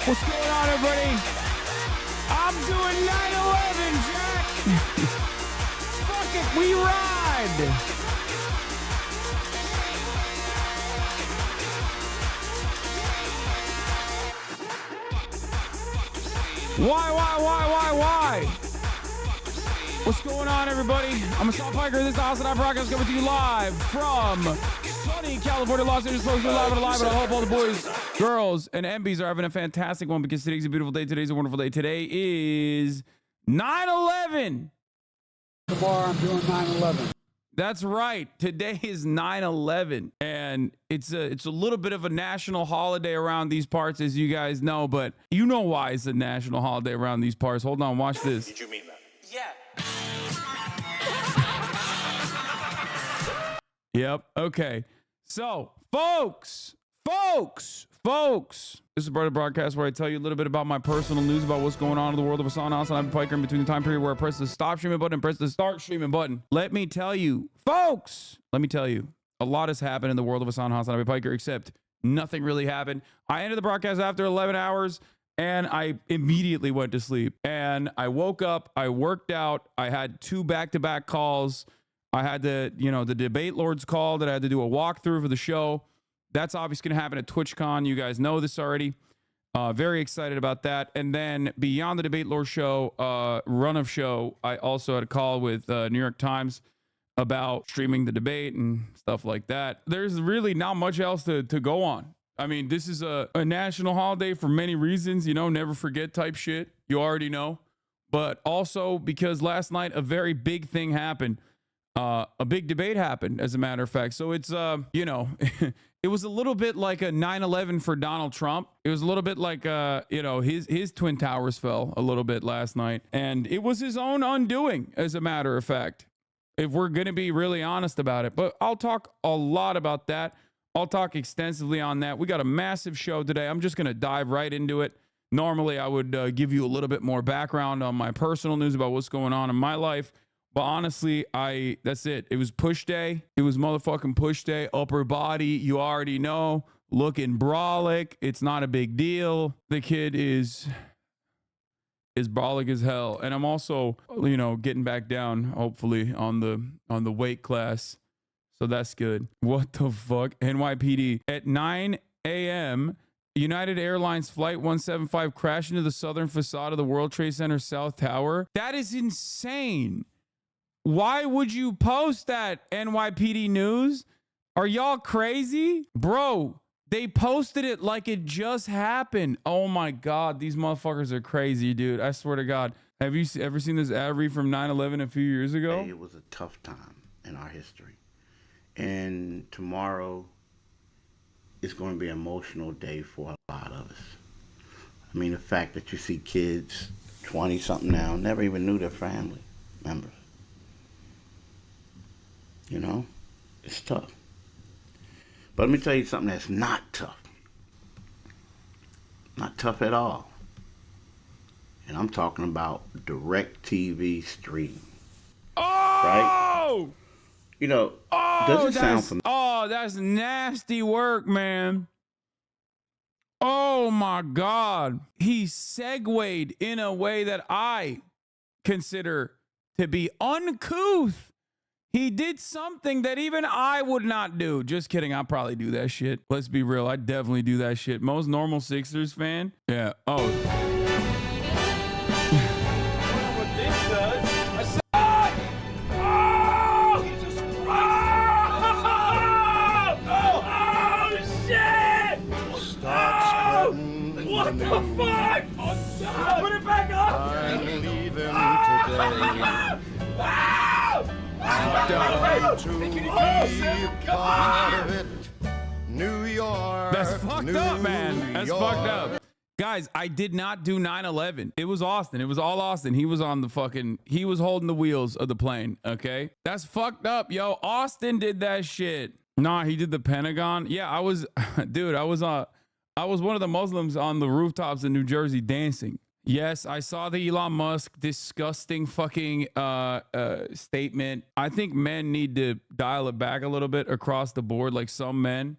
What's going on, everybody? I'm doing 9/11, Jack. Fuck it, we ride. Why? What's going on, everybody? I'm Assault Piker. This is the HASANABI broadcast coming to you live from sunny California, Los Angeles. Folks, we're live and alive, and I hope all the boys, girls, and MBs are having a fantastic one because today's a beautiful day. Today's a wonderful day. Today is 9/11. Tomorrow I'm doing 9/11. That's right. Today is 9/11, and it's a little bit of a national holiday around these parts, as you guys know. But you know why it's a national holiday around these parts. Hold on, watch this. Did you mean that? Yeah. Yep. Okay. So, folks, this is a part of the broadcast where I tell you a little bit about my personal news about what's going on in the world of HASANABI Piker in between the time period where I press the stop streaming button and press the start streaming button. Let me tell you, folks, a lot has happened in the world of HASANABI Piker, except nothing really happened. I ended the broadcast after 11 hours. And I immediately went to sleep. And I woke up, I worked out, I had 2 back-to-back calls. I had the debate lords call that I had to do a walkthrough for the show. That's obviously going to happen at TwitchCon. You guys know this already. Very excited about that. And then beyond the debate lord show, run of show, I also had a call with New York Times about streaming the debate and stuff like that. There's really not much else to go on. I mean, this is a national holiday for many reasons, never forget type shit. You already know. But also because last night, a very big thing happened. A big debate happened, as a matter of fact. So it's, it was a little bit like a 9/11 for Donald Trump. It was a little bit like, his Twin Towers fell a little bit last night. And it was his own undoing, as a matter of fact, if we're going to be really honest about it. But I'll talk a lot about that. I'll talk extensively on that. We got a massive show today. I'm just going to dive right into it. Normally, I would give you a little bit more background on my personal news about what's going on in my life. But honestly, that's it. It was push day. It was motherfucking push day. Upper body, you already know. Looking brolic. It's not a big deal. The kid is brolic as hell. And I'm also, getting back down, hopefully, on the weight class. So that's good. What the fuck? NYPD. At 9 a.m., United Airlines Flight 175 crashed into the southern facade of the World Trade Center South Tower. That is insane. Why would you post that, NYPD News? Are y'all crazy? Bro, they posted it like it just happened. Oh my God, these motherfuckers are crazy, dude. I swear to God. Have you ever seen this ad read from 9/11 a few years ago? It was a tough time in our history. And tomorrow is going to be an emotional day for a lot of us. I mean, the fact that you see kids, 20-something now, never even knew their family members. It's tough. But let me tell you something that's not tough. Not tough at all. And I'm talking about DirecTV streaming. Oh! Right? Does it sound familiar? Oh, that's nasty work, man. Oh my God. He segued in a way that I consider to be uncouth. He did something that even I would not do. Just kidding. I'll probably do that shit. Let's be real. I definitely do that shit. Most normal Sixers fan. Yeah. Oh. What this does? What the fuck? Oh, put it back up! I'm leaving today. I'm going to be part of it. New York. That's fucked up, man. That's fucked up. Guys, I did not do 9/11. It was Austin. It was all Austin. He was he was holding the wheels of the plane, okay? That's fucked up, yo. Austin did that shit. Nah, he did the Pentagon. Yeah, I was one of the Muslims on the rooftops in New Jersey dancing. Yes, I saw the Elon Musk disgusting fucking statement. I think men need to dial it back a little bit across the board. Like some men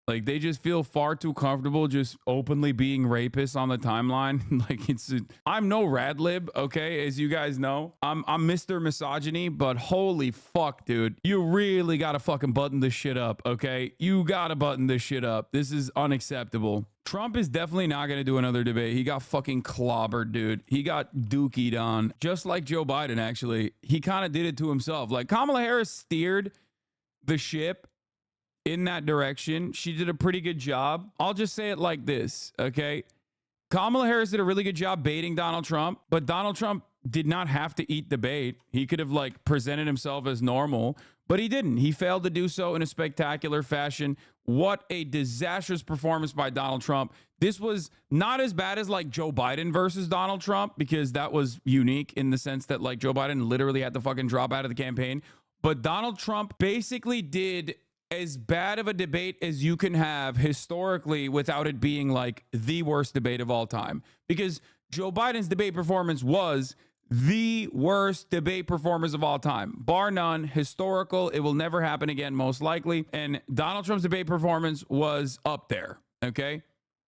Like, they just feel far too comfortable just openly being rapists on the timeline. Like, I'm no rad lib, okay? As you guys know, I'm Mr. Misogyny, but holy fuck, dude. You really gotta fucking button this shit up, okay? You gotta button this shit up. This is unacceptable. Trump is definitely not gonna do another debate. He got fucking clobbered, dude. He got dookied on, just like Joe Biden, actually. He kind of did it to himself. Like, Kamala Harris steered the ship in that direction. She did a pretty good job. I'll just say it like this, okay? Kamala Harris did a really good job baiting Donald Trump, but Donald Trump did not have to eat the bait. He could have like presented himself as normal, but he didn't. He failed to do so in a spectacular fashion. What a disastrous performance by Donald Trump. This was not as bad as like Joe Biden versus Donald Trump, because that was unique in the sense that like Joe Biden literally had to fucking drop out of the campaign. But Donald Trump basically did as bad of a debate as you can have historically without it being like the worst debate of all time. Because Joe Biden's debate performance was the worst debate performance of all time, bar none, historical. It will never happen again, most likely. And Donald Trump's debate performance was up there, okay? It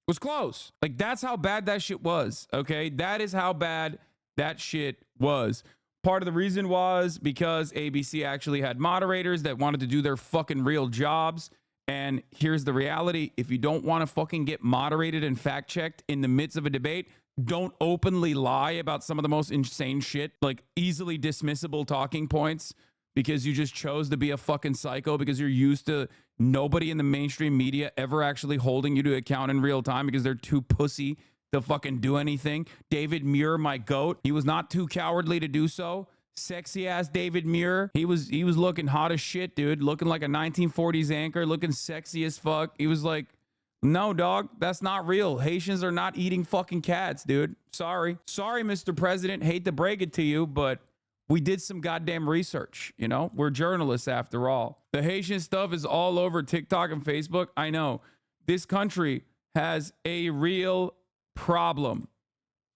was close. Like, that's how bad that shit was, okay? That is how bad that shit was. Part of the reason was because ABC actually had moderators that wanted to do their fucking real jobs. And here's the reality. If you don't want to fucking get moderated and fact checked in the midst of a debate, don't openly lie about some of the most insane shit, like easily dismissible talking points, because you just chose to be a fucking psycho because you're used to nobody in the mainstream media ever actually holding you to account in real time because they're too pussy to fucking do anything. David Muir, my goat, he was not too cowardly to do so. Sexy ass David Muir. He was looking hot as shit, dude. Looking like a 1940s anchor, looking sexy as fuck. He was like, no, dog, that's not real. Haitians are not eating fucking cats, dude. Sorry, Mr. President. Hate to break it to you, but we did some goddamn research. You know, we're journalists after all. The Haitian stuff is all over TikTok and Facebook. I know this country has a real problem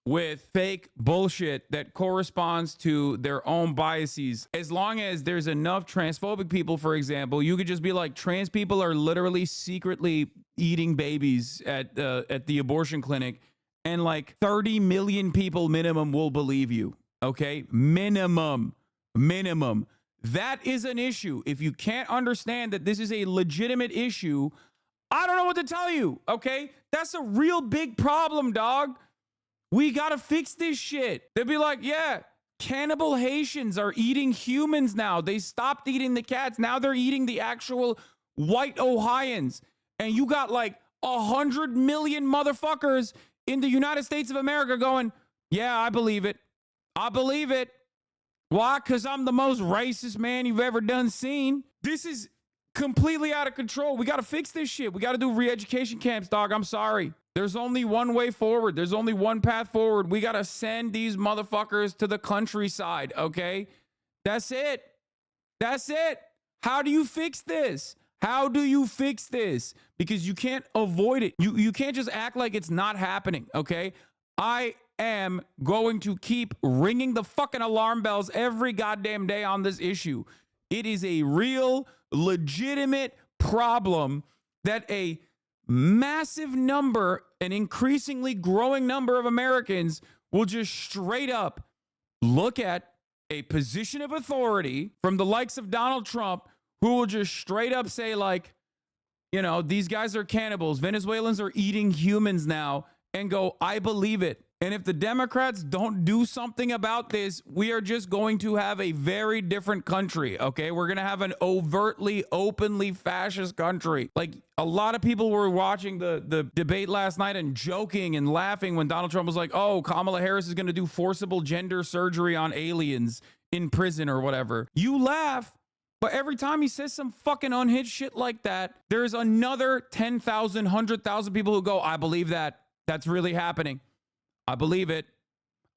with fake bullshit that corresponds to their own biases. As long as there's enough transphobic people, for example, you could just be like, trans people are literally secretly eating babies at the abortion clinic, and like 30 million people minimum will believe you. Okay, minimum. That is an issue. If you can't understand that this is a legitimate issue, I don't know what to tell you. Okay, that's a real big problem, dog. We gotta fix this shit. They'd be like, yeah, cannibal Haitians are eating humans now. They stopped eating the cats. Now they're eating the actual white Ohioans. And you got like 100 million motherfuckers in the United States of America going, yeah, I believe it. I believe it. Why? Because I'm the most racist man you've ever done seen. This is completely out of control. We gotta fix this shit. We gotta do re-education camps, dog. I'm sorry. There's only one way forward. There's only one path forward. We got to send these motherfuckers to the countryside, okay? That's it. That's it. How do you fix this? How do you fix this? Because you can't avoid it. You can't just act like it's not happening, okay? I am going to keep ringing the fucking alarm bells every goddamn day on this issue. It is a real, legitimate problem that a massive number, an increasingly growing number of Americans will just straight up look at a position of authority from the likes of Donald Trump, who will just straight up say like, you know, these guys are cannibals. Venezuelans are eating humans now, and go, I believe it. And if the Democrats don't do something about this, we are just going to have a very different country, okay? We're going to have an overtly, openly fascist country. Like, a lot of people were watching the debate last night and joking and laughing when Donald Trump was like, oh, Kamala Harris is going to do forcible gender surgery on aliens in prison or whatever. You laugh, but every time he says some fucking unhinged shit like that, there's another 10,000, 100,000 people who go, I believe that. That's really happening. I believe it.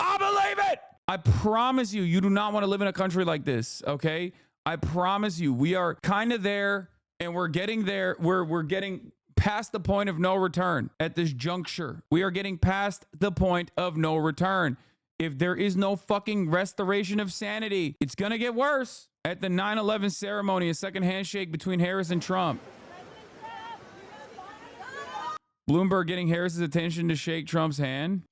I believe it. I promise you, you do not want to live in a country like this, okay? I promise you, we are kind of there, and we're getting there. We're getting past the point of no return at this juncture. We are getting past the point of no return. If there is no fucking restoration of sanity, it's going to get worse. At the 9/11 ceremony, a second handshake between Harris and Trump. Bloomberg getting Harris's attention to shake Trump's hand.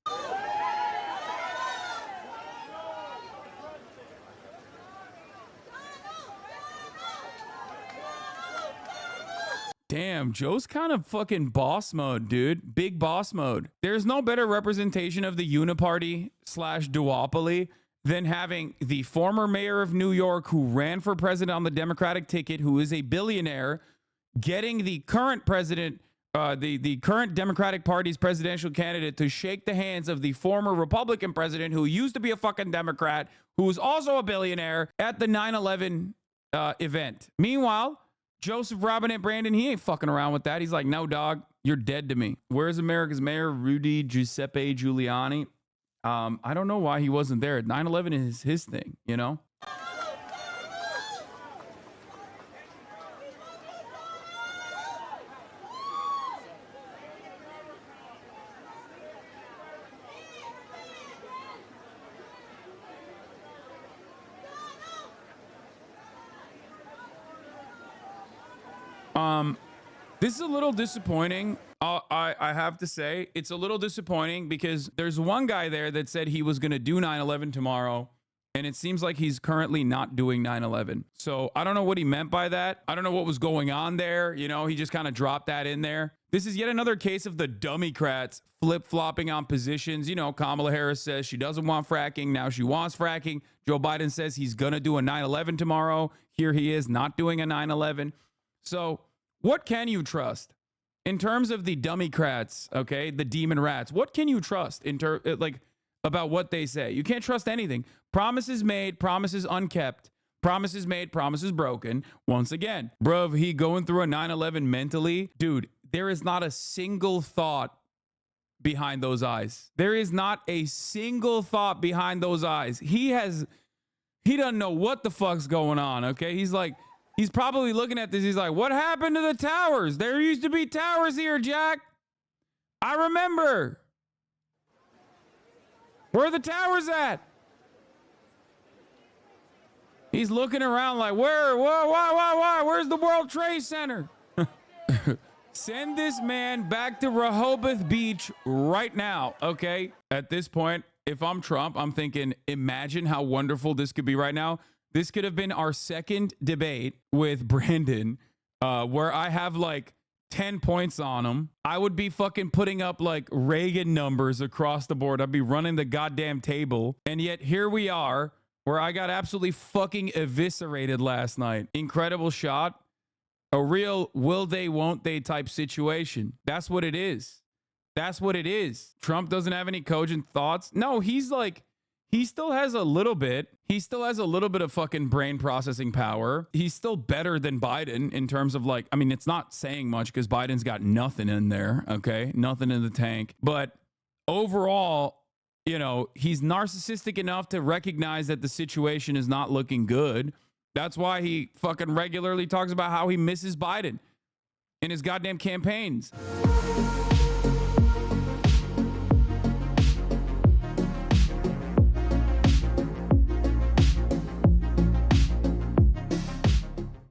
Damn, Joe's kind of fucking boss mode, dude. Big boss mode. There's no better representation of the uniparty slash duopoly than having the former mayor of New York who ran for president on the Democratic ticket, who is a billionaire, getting the current president, the current Democratic Party's presidential candidate to shake the hands of the former Republican president who used to be a fucking Democrat, who was also a billionaire at the 9/11 event. Meanwhile, Joseph Robinette Brandon, he ain't fucking around with that. He's like, no, dog, you're dead to me. Where's America's mayor, Rudy Giuseppe Giuliani? I don't know why he wasn't there. 9/11 is his thing, you know? This is a little disappointing. I have to say, it's a little disappointing because there's one guy there that said he was going to do 9/11 tomorrow, and it seems like he's currently not doing 9/11. So I don't know what he meant by that. I don't know what was going on there. You know, he just kind of dropped that in there. This is yet another case of the Dummycrats flip-flopping on positions. You know, Kamala Harris says she doesn't want fracking. Now she wants fracking. Joe Biden says he's going to do a 9/11 tomorrow. Here he is not doing a 9/11. So what can you trust in terms of the Dummycrats? Okay, the demon rats. What can you trust in like about what they say? You can't trust anything. Promises made, promises unkept. Promises made, promises broken. Once again, bruv, he going through a 9/11 mentally, dude. There is not a single thought behind those eyes. There is not a single thought behind those eyes. He doesn't know what the fuck's going on. Okay, he's probably looking at this. He's like, what happened to the towers? There used to be towers here, Jack. I remember. Where are the towers at? He's looking around like, why? Where's the World Trade Center? Send this man back to Rehoboth Beach right now, okay? At this point, if I'm Trump, I'm thinking, imagine how wonderful this could be right now. This could have been our second debate with Brandon, where I have like 10 points on him. I would be fucking putting up like Reagan numbers across the board. I'd be running the goddamn table. And yet here we are, where I got absolutely fucking eviscerated last night. Incredible shot. A real will they, won't they type situation. That's what it is. That's what it is. Trump doesn't have any cogent thoughts. No, he's like, he still has a little bit. He still has a little bit of fucking brain processing power. He's still better than Biden in terms of like, I mean, it's not saying much because Biden's got nothing in there, okay? Nothing in the tank. But overall, you know, he's narcissistic enough to recognize that the situation is not looking good. That's why he fucking regularly talks about how he misses Biden in his goddamn campaigns.